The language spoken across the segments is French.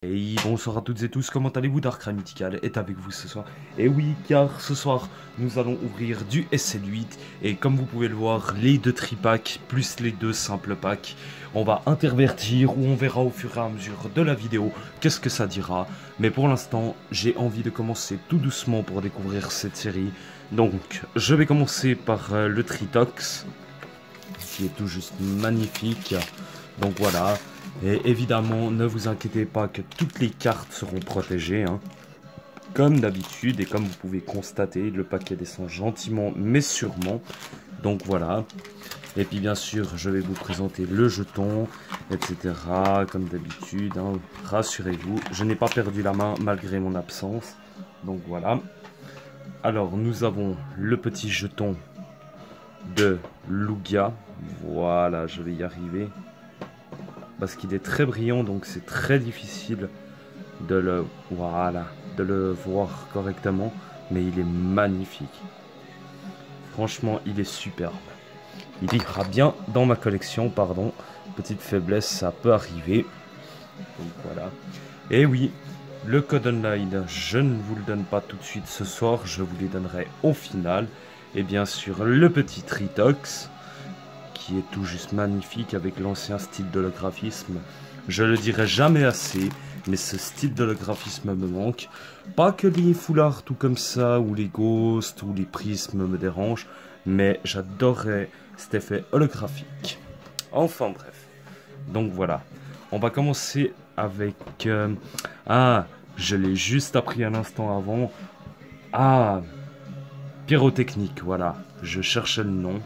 Et bonsoir à toutes et tous, comment allez-vous? Darkrai Mythical est avec vous ce soir. Et oui, car ce soir, nous allons ouvrir du SL8. Et comme vous pouvez le voir, les deux tripacks plus les deux simples packs. On va intervertir ou on verra au fur et à mesure de la vidéo qu'est-ce que ça dira. Mais pour l'instant, j'ai envie de commencer tout doucement pour découvrir cette série. Donc, je vais commencer par le Tritox, qui est tout juste magnifique. Donc voilà. Et évidemment, ne vous inquiétez pas que toutes les cartes seront protégées, hein. Comme d'habitude, et comme vous pouvez constater, le paquet descend gentiment mais sûrement. Donc voilà. Et puis bien sûr, je vais vous présenter le jeton, etc. Comme d'habitude, hein. Rassurez-vous, je n'ai pas perdu la main malgré mon absence. Donc voilà. Alors, nous avons le petit jeton de Lugia. Voilà, je vais y arriver. Parce qu'il est très brillant, donc c'est très difficile de le voir correctement, mais il est magnifique. Franchement, il est superbe. Il ira bien dans ma collection, pardon. Petite faiblesse, ça peut arriver. Donc voilà. Et oui, le code online, je ne vous le donne pas tout de suite ce soir, je vous les donnerai au final. Et bien sûr, le petit Tritox, qui est tout juste magnifique avec l'ancien style d'holographisme. Je le dirai jamais assez, mais ce style d'holographisme me manque. Pas que les foulards tout comme ça, ou les ghosts, ou les prismes me dérangent, mais j'adorerais cet effet holographique. Enfin bref. Donc voilà. On va commencer avec... je l'ai juste appris un instant avant. Pyrotechnique, voilà. Je cherchais le nom.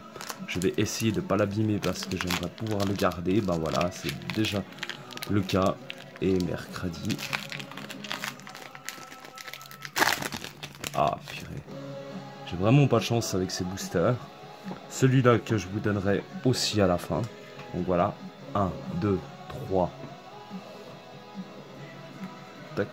Je vais essayer de ne pas l'abîmer parce que j'aimerais pouvoir le garder. Bah voilà, c'est déjà le cas. Et mercredi. Ah, purée. J'ai vraiment pas de chance avec ces boosters. Celui-là que je vous donnerai aussi à la fin. Donc voilà. 1, 2, 3. Tac.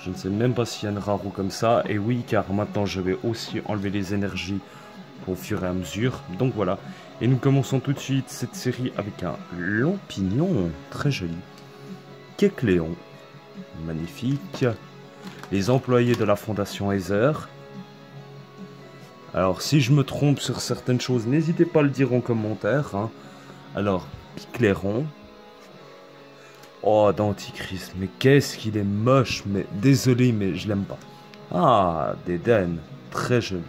Je ne sais même pas s'il y a une raro comme ça. Et oui, car maintenant je vais aussi enlever les énergies au fur et à mesure. Donc voilà. Et nous commençons tout de suite cette série avec un Lampignon. Très joli. Kecléon. Magnifique. Les employés de la Fondation Aether. Alors, si je me trompe sur certaines choses, n'hésitez pas à le dire en commentaire, hein. Alors, Piclairon. Oh, Dentichrist, mais qu'est-ce qu'il est moche, mais désolé, mais je l'aime pas. Ah, d'Eden, très joli.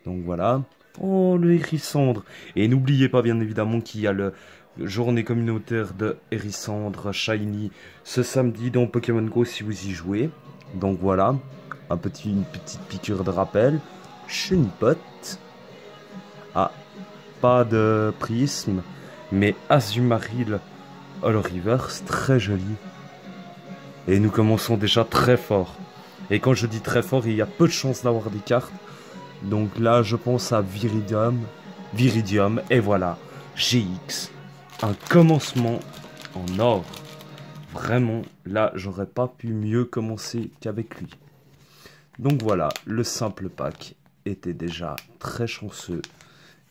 Donc voilà. Oh, le Hérissandre. Et n'oubliez pas, bien évidemment, qu'il y a le journée communautaire de Hérissandre Shiny ce samedi dans Pokémon Go si vous y jouez. Donc voilà. Une petite piqûre de rappel. Chenipote. Ah, pas de prisme, mais Azumarill All Reverse, très joli. Et nous commençons déjà très fort. Et quand je dis très fort, il y a peu de chances d'avoir des cartes. Donc là, je pense à Viridium, et voilà, GX. Un commencement en or. Vraiment, là, j'aurais pas pu mieux commencer qu'avec lui. Donc voilà, le simple pack était déjà très chanceux.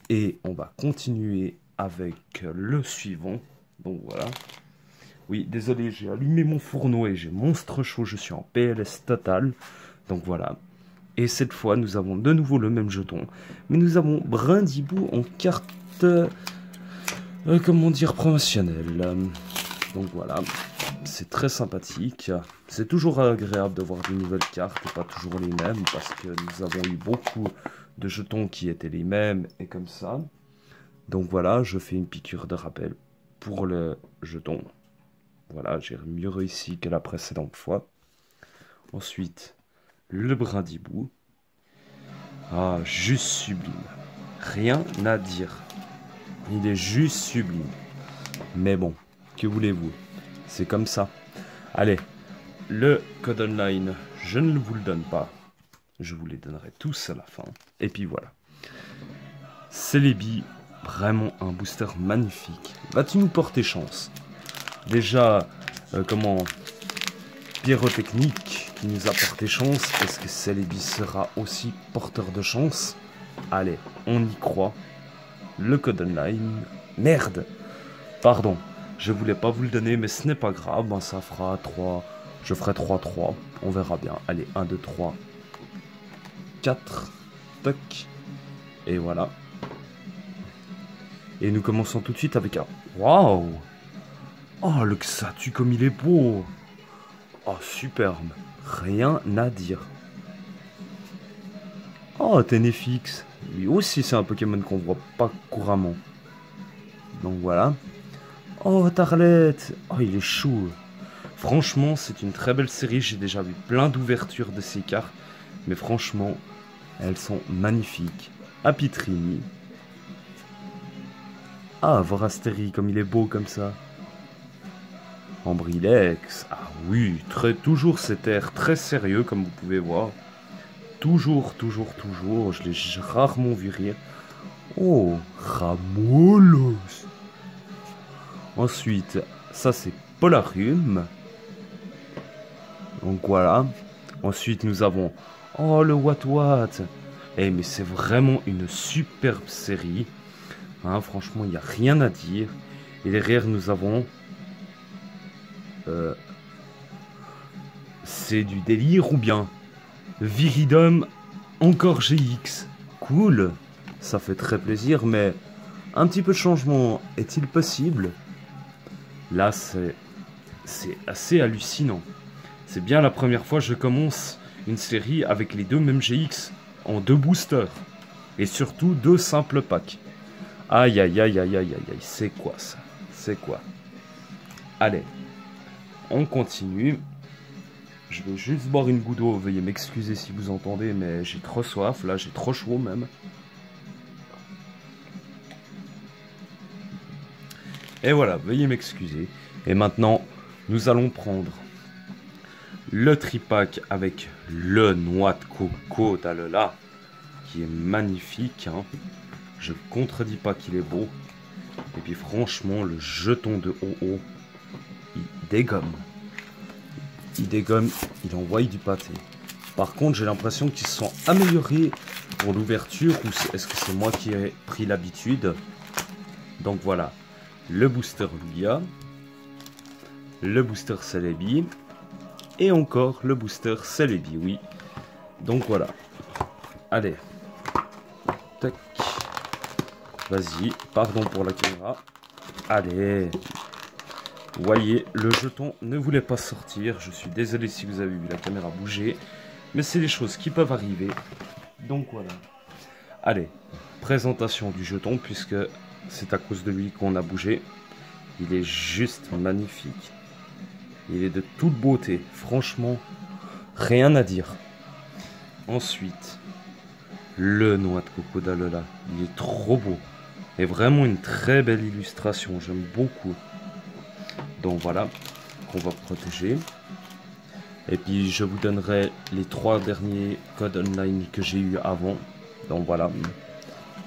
Et on va continuer avec le suivant. Donc voilà. Oui, désolé, j'ai allumé mon fourneau et j'ai monstre chaud. Je suis en PLS total. Donc voilà. Et cette fois, nous avons de nouveau le même jeton. Mais nous avons Brindibou en carte... comment dire, promotionnelle. Donc voilà. C'est très sympathique. C'est toujours agréable de voir de nouvelles cartes et pas toujours les mêmes. Parce que nous avons eu beaucoup de jetons qui étaient les mêmes et comme ça. Donc voilà, je fais une piqûre de rappel pour le jeton. Voilà, j'ai mieux réussi que la précédente fois. Ensuite, le Brindibou. Ah, juste sublime. Rien à dire. Il est juste sublime. Mais bon, que voulez-vous? C'est comme ça. Allez, le code online, je ne vous le donne pas. Je vous les donnerai tous à la fin. Et puis voilà. Celebi, vraiment un booster magnifique. Vas-tu nous porter chance? Déjà, Pyrotechnique qui nous a porté chance. Est-ce que Celebi sera aussi porteur de chance? Allez, on y croit. Le code online. Merde! Pardon, Je voulais pas vous le donner, mais ce n'est pas grave. Ben, ça fera 3. Je ferai 3-3. On verra bien. Allez, 1, 2, 3, 4. Toc. Et voilà. Et nous commençons tout de suite avec un... Waouh! Oh, le Xatu comme il est beau! Oh, superbe. Rien à dire. Oh, Ténéfix. Lui aussi, c'est un Pokémon qu'on voit pas couramment. Donc voilà. Oh, Tarlette. Oh, il est chou. Franchement, c'est une très belle série. J'ai déjà vu plein d'ouvertures de ces cartes. Mais franchement, elles sont magnifiques. Apitrini. Ah, Vorasteri, comme il est beau comme ça. Ambrilex. Ah oui, toujours cet air très sérieux, comme vous pouvez voir. Toujours. Je l'ai rarement vu rire. Oh, Ramolos. Ensuite, ça c'est Polarium. Donc voilà. Ensuite, nous avons... Oh, le What. Eh, mais c'est vraiment une superbe série. Hein, franchement, il n'y a rien à dire. Et derrière, nous avons... c'est du délire ou bien Viridum encore GX. Cool. Ça fait très plaisir, mais un petit peu de changement est-il possible? Là, c'est assez hallucinant. C'est bien la première fois que je commence une série avec les deux mêmes GX en 2 boosters. Et surtout 2 simples packs. Aïe, c'est quoi ça? C'est quoi? Allez, on continue. Je vais juste boire une goutte d'eau. Veuillez m'excuser si vous entendez, mais j'ai trop soif. Là, j'ai trop chaud même. Et voilà, veuillez m'excuser. Et maintenant, nous allons prendre le tripack avec le noix de coco d'Alola, qui est magnifique. Hein. Je contredis pas qu'il est beau. Et puis franchement, le jeton de OO, il dégomme. Il envoie du pâté. Par contre, j'ai l'impression qu'ils se sont améliorés pour l'ouverture, ou est-ce que c'est moi qui ai pris l'habitude? Donc voilà, le booster Lugia, le booster Celebi, et encore le booster Celebi, oui. Donc voilà. Allez. Tac. Vas-y, pardon pour la caméra. Allez. Vous voyez, le jeton ne voulait pas sortir. Je suis désolé si vous avez vu la caméra bouger. Mais c'est des choses qui peuvent arriver. Donc voilà. Allez, présentation du jeton, puisque c'est à cause de lui qu'on a bougé. Il est juste magnifique. Il est de toute beauté. Franchement, rien à dire. Ensuite, le noix de coco d'Alola. Il est trop beau. Et vraiment une très belle illustration. J'aime beaucoup. Donc voilà, qu'on va protéger. Et puis je vous donnerai les 3 derniers codes online que j'ai eu avant. Donc voilà,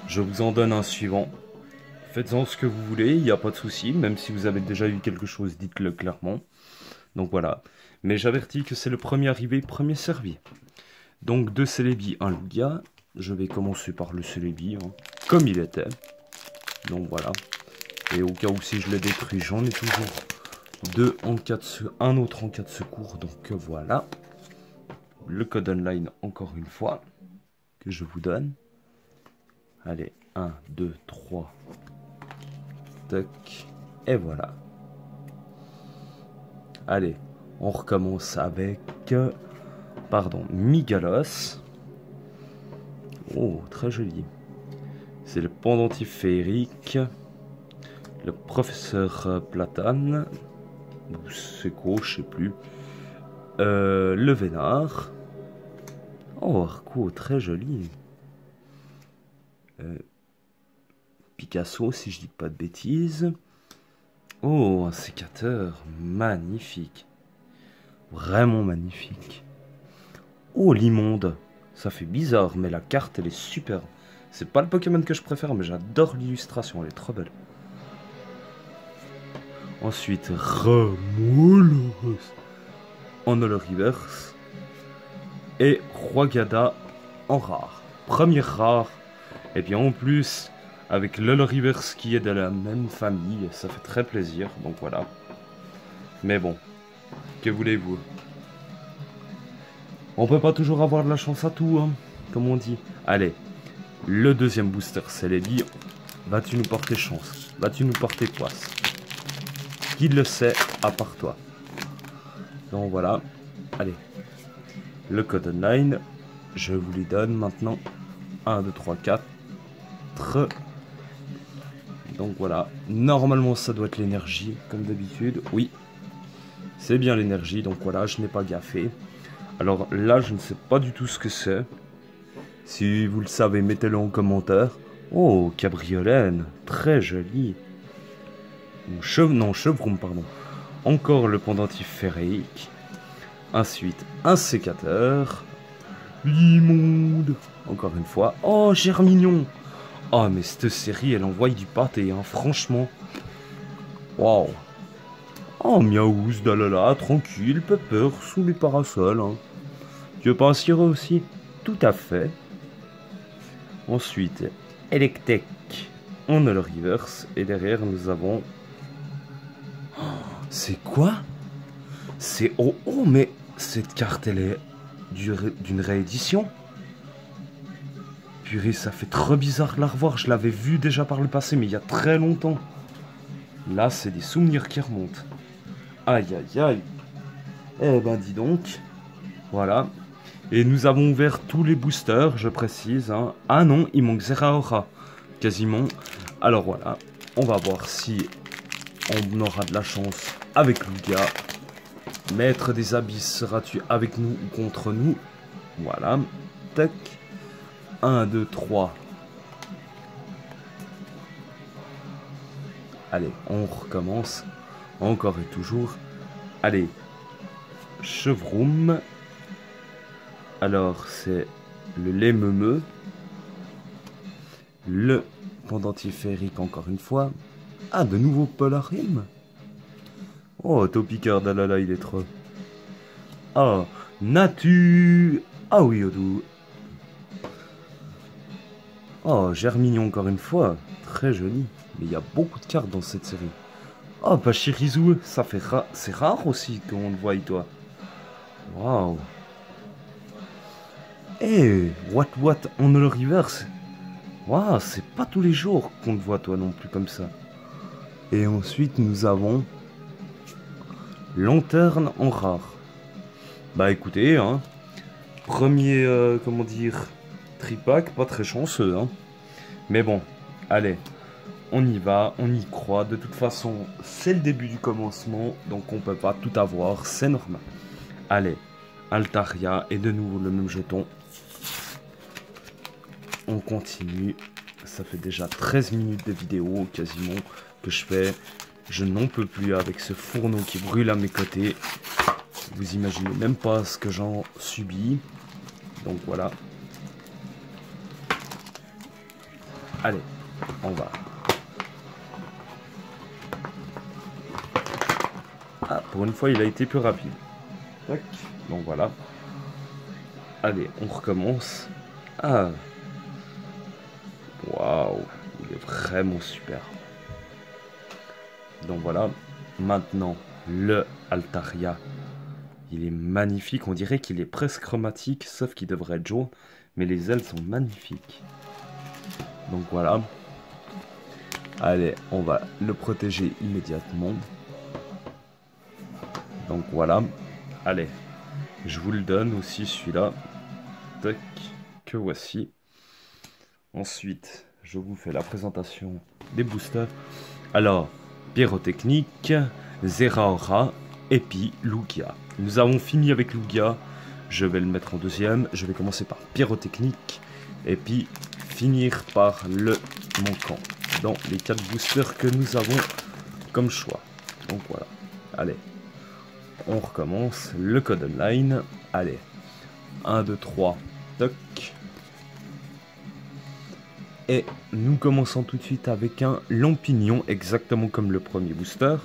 je vous en donne un suivant. Faites-en ce que vous voulez, il n'y a pas de souci. Même si vous avez déjà eu quelque chose, dites-le clairement. Donc voilà. Mais j'avertis que c'est le premier arrivé, premier servi. Donc 2 Celebi, 1 Lugia. Je vais commencer par le Celebi, hein, comme il était. Donc voilà. Et au cas où si je le détruis, j'en ai toujours un autre en cas de secours. Donc voilà. Le code online encore une fois. Que je vous donne. Allez, 1, 2, 3. Tac. Et voilà. Allez, on recommence avec... pardon, Migalos. Oh, très joli. C'est le pendentif féerique. Le professeur Platane. C'est quoi, je sais plus. Le Vénard. Oh, Arco, très joli. Picasso, si je dis pas de bêtises. Oh, un sécateur. Magnifique. Vraiment magnifique. Oh, l'immonde. Ça fait bizarre, mais la carte, elle est superbe. C'est pas le Pokémon que je préfère, mais j'adore l'illustration. Elle est trop belle. Ensuite, Ramolos en Holo Reverse. Et Roigada en rare. Première rare. Et bien en plus, avec Lolriverse qui est de la même famille. Ça fait très plaisir, donc voilà. Mais bon, que voulez-vous? On peut pas toujours avoir de la chance à tout, hein, comme on dit. Allez, le deuxième booster, c'est Lady. Vas-tu nous porter chance? Vas-tu nous porter poisse? Qui le sait à part toi? Donc voilà, allez. Le code online, je vous les donne maintenant. 1, 2, 3, 4. Donc voilà, normalement ça doit être l'énergie, comme d'habitude. Oui, c'est bien l'énergie, donc voilà, je n'ai pas gaffé. Alors là, je ne sais pas du tout ce que c'est. Si vous le savez, mettez-le en commentaire. Oh, cabriolène, très joli. Non, chevron, pardon. Encore le pendentif ferrique. Ensuite, un sécateur. L'immonde. Encore une fois. Oh, Germignon. Oh, mais cette série, elle envoie du pâté, hein, franchement. Waouh. Oh, Miaouz, dalala, tranquille, peur, sous les parasols. Hein. Tu veux pas un sirop aussi? Tout à fait. Ensuite, Electek, on a le reverse. Et derrière, nous avons... Oh, c'est quoi? C'est... Oh, oh, mais cette carte, elle est d'une réédition? Purée, ça fait trop bizarre de la revoir. Je l'avais vue déjà par le passé, mais il y a très longtemps. Là, c'est des souvenirs qui remontent. Aïe, aïe, aïe. Eh ben, dis donc. Voilà. Et nous avons ouvert tous les boosters, je précise. Hein. Ah non, il manque Zeraora. Quasiment. Alors voilà. On va voir si on aura de la chance avec Lugia. Maître des abysses, seras-tu avec nous ou contre nous? Voilà. Tac. 1, 2, 3. Allez, on recommence. Encore et toujours. Allez. Chevroum. Alors, c'est le lait meumeux. Le pendentif férique, encore une fois. Ah, de nouveau Polarium. Oh, Topiqueur d'Alala, il est trop. Ah, Natu. Ah oui, Odou. Oh, Germignon, encore une fois. Très joli. Mais il y a beaucoup de cartes dans cette série. Oh, Pachirizu, ça fait c'est rare aussi qu'on le voie, toi. Waouh. Eh, what, on le reverse. Waouh, c'est pas tous les jours qu'on te voit, toi, non plus, comme ça. Et ensuite, nous avons... Lanterne en rare. Bah, écoutez, hein. Premier, comment dire... Tripack, pas très chanceux, hein. Mais bon, allez. On y va, on y croit. De toute façon, c'est le début du commencement, donc on peut pas tout avoir, c'est normal. Allez, Altaria, et de nouveau le même jeton. On continue. Ça fait déjà 13 minutes de vidéo, quasiment, que je fais. Je n'en peux plus avec ce fourneau qui brûle à mes côtés. Vous imaginez même pas ce que j'en subis. Donc voilà. Allez, on va. Ah, pour une fois, il a été plus rapide. Tac. Donc voilà. Allez, on recommence. Ah. Waouh. Il est vraiment super. Donc voilà. Maintenant, le Altaria. Il est magnifique. On dirait qu'il est presque chromatique, sauf qu'il devrait être jaune. Mais les ailes sont magnifiques. Donc voilà. Allez, on va le protéger immédiatement. Donc voilà. Allez, je vous le donne aussi celui-là. Tac, que voici. Ensuite, je vous fais la présentation des boosters. Alors, Pyrotechnique, Zeraora et puis Lugia. Nous avons fini avec Lugia. Je vais le mettre en deuxième. Je vais commencer par Pyrotechnique et puis finir par le manquant dans les 4 boosters que nous avons comme choix. Donc voilà. Allez. On recommence le code online. Allez. 1, 2, 3. Toc. Et nous commençons tout de suite avec un Lampignon, exactement comme le premier booster.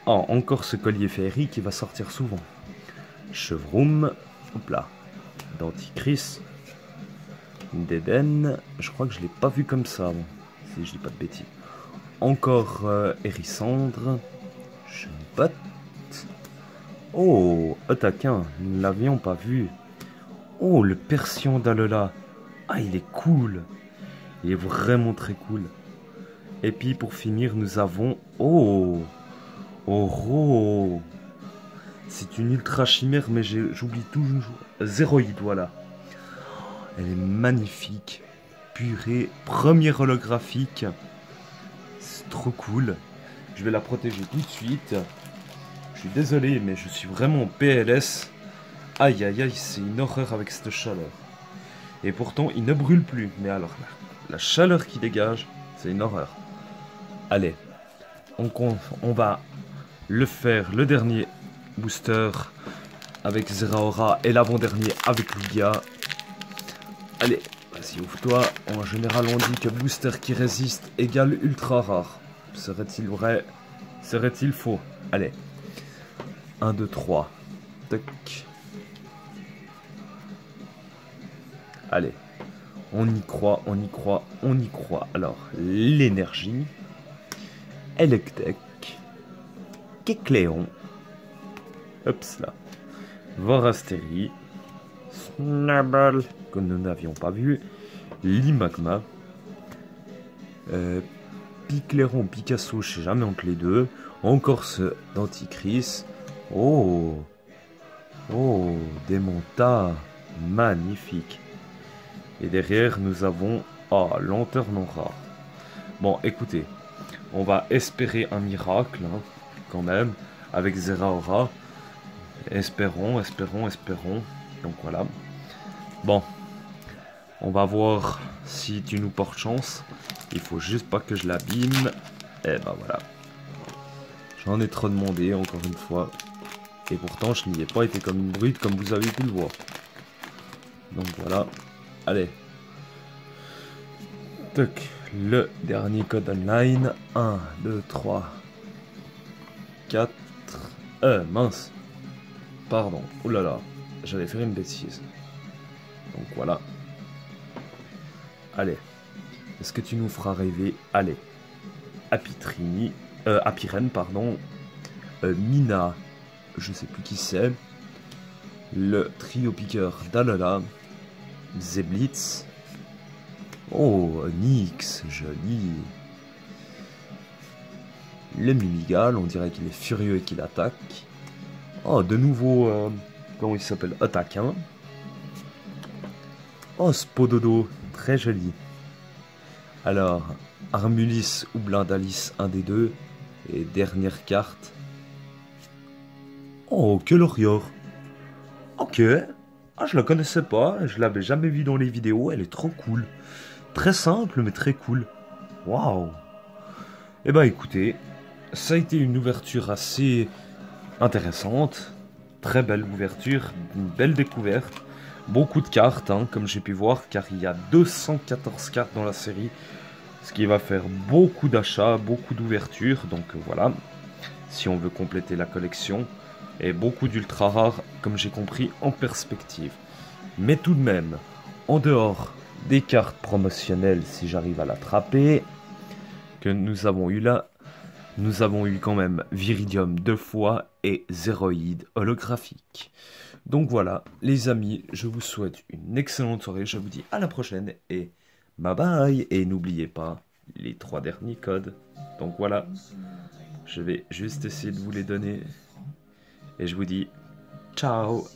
Oh, encore ce collier féerique qui va sortir souvent. Chevroum. Hop là. Denticris. d'Eden. Je crois que je l'ai pas vu comme ça, bon, si je dis pas de bêtises. Encore Hérissandre. Shunbot. Oh, Otaquin, nous ne l'avions pas vu. Oh, le Persion d'Alola. Ah, il est cool. Il est vraiment très cool. Et puis pour finir, nous avons... Oh, Oro. C'est une ultra chimère, mais j'oublie toujours. Zéroïde, voilà. Elle est magnifique. Purée, première holographique. C'est trop cool. Je vais la protéger tout de suite. Je suis désolé, mais je suis vraiment en PLS. Aïe, aïe, aïe, c'est une horreur avec cette chaleur. Et pourtant, il ne brûle plus. Mais alors, la chaleur qui dégage, c'est une horreur. Allez, on va le faire, le dernier booster avec Zeraora et l'avant-dernier avec Lugia. Allez, vas-y, ouvre-toi. En général, on dit que booster qui résiste égale ultra rare. Serait-il vrai? Serait-il faux? Allez. 1, 2, 3. Toc. Allez. On y croit, on y croit, on y croit. Alors, l'énergie. Electek. Kecléon. Hop là. Vorasteri. Snubble. Que nous n'avions pas vu. Limagma. Picléron, Picasso, je sais jamais entre les deux. Encore ce Denticris. Oh. Oh, Démonta. Magnifique. Et derrière, nous avons... Oh, lenteur non rare. Bon, écoutez. On va espérer un miracle, hein, quand même, avec Zeraora. Espérons, espérons, espérons. Donc voilà. Bon. On va voir si tu nous portes chance. Il faut juste pas que je l'abîme. Et ben voilà. J'en ai trop demandé, encore une fois. Et pourtant, je n'y ai pas été comme une brute, comme vous avez pu le voir. Donc voilà. Allez. Toc. Le dernier code online. 1, 2, 3, 4. Mince. Pardon. Oh là là. J'allais faire une bêtise. Donc voilà. Allez. Est-ce que tu nous feras rêver? Allez. Apitrini. Apiren, pardon. Mina. Je sais plus qui c'est. Le trio piqueur d'Alola. Zeblitz. Oh, Nyx, joli. Le Mimigal, on dirait qu'il est furieux et qu'il attaque. Oh, de nouveau, comment il s'appelle? Otaquin. Oh, Spododo, très joli. Alors, Armulis ou Blindalis, un des deux. Et dernière carte. Oh, Kelorior. Ok. Ah, je la connaissais pas, je l'avais jamais vue dans les vidéos, elle est trop cool. Très simple, mais très cool. Waouh. Eh ben, écoutez, ça a été une ouverture assez intéressante. Très belle ouverture, une belle découverte. Beaucoup de cartes, hein, comme j'ai pu voir, car il y a 214 cartes dans la série. Ce qui va faire beaucoup d'achats, beaucoup d'ouvertures. Donc voilà, si on veut compléter la collection. Et beaucoup d'ultra rares, comme j'ai compris, en perspective. Mais tout de même, en dehors des cartes promotionnelles, si j'arrive à l'attraper, que nous avons eu là, nous avons eu quand même Viridium 2 fois et Zéroïde holographique. Donc voilà, les amis, je vous souhaite une excellente soirée, je vous dis à la prochaine et bye bye. Et n'oubliez pas les 3 derniers codes. Donc voilà, je vais juste essayer de vous les donner. Et je vous dis ciao.